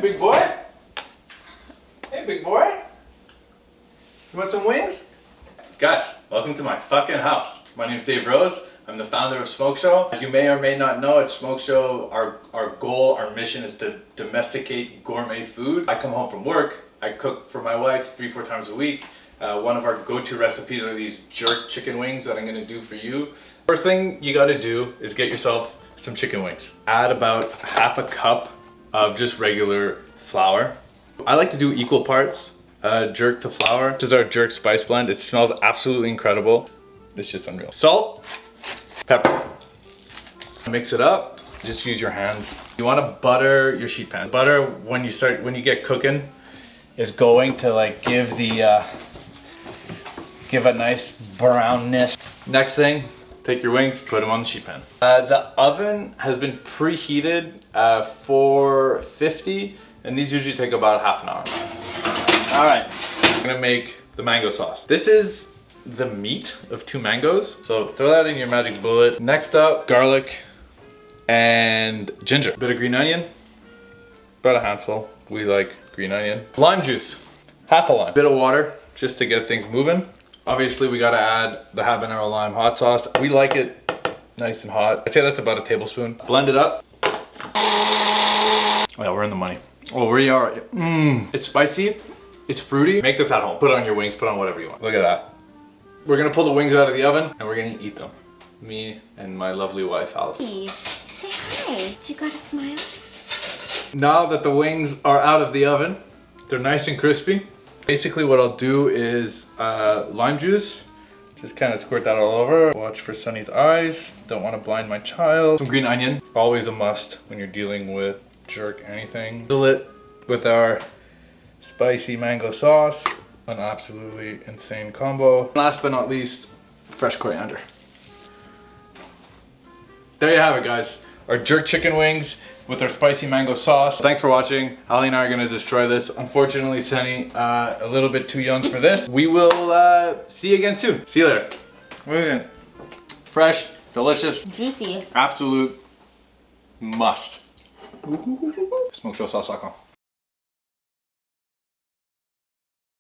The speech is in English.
big boy. Hey, big boy. You want some wings? Guys, welcome to my fucking house. My name's Dave Rose. I'm the founder of Smoke Show. As you may or may not know, at Smoke Show, our goal, our mission is to domesticate gourmet food. I come home from work, I cook for my wife 3-4 times a week. One of our go-to recipes are these jerk chicken wings that I'm gonna do for you. First thing you gotta do is get yourself some chicken wings. Add about half a cup of just regular flour. I like to do equal parts jerk to flour. This is our jerk spice blend. It smells absolutely incredible. It's just unreal. Salt, pepper. Mix it up. Just use your hands. You want to butter your sheet pan. Butter when you get cooking is going to like give a nice brownness. Next thing, take your wings, put them on the sheet pan. The oven has been preheated for 50, and these usually take about half an hour. All right, I'm gonna make the mango sauce. This is the meat of 2 mangoes, so throw that in your magic bullet. Next up, garlic and ginger. A bit of green onion, about a handful. We like green onion. Lime juice, half a lime. A bit of water, just to get things moving. Obviously, we gotta add the Habanero lime hot sauce. We like it nice and hot. I'd say that's about a tablespoon. Blend it up. Oh yeah, we're in the money. Oh, we are. It's spicy, it's fruity. Make this at home. Put it on your wings, put on whatever you want. Look at that. We're gonna pull the wings out of the oven and we're gonna eat them. Me and my lovely wife, Alice. Hey, say hi. You got a smile? Now that the wings are out of the oven, they're nice and crispy. Basically what I'll do is lime juice. Just kind of squirt that all over. Watch for Sunny's eyes. Don't want to blind my child. Some green onion, always a must when you're dealing with jerk anything. Fill it with our spicy mango sauce. An absolutely insane combo. Last but not least, fresh coriander. There you have it, guys. Our jerk chicken wings with our spicy mango sauce. Thanks for watching. Ali and I are gonna destroy this. Unfortunately, Sunny, a little bit too young for this. We will see you again soon. See you later. What do you think? Fresh, delicious, Juicy. absolute must. SmokeShowSauce.com.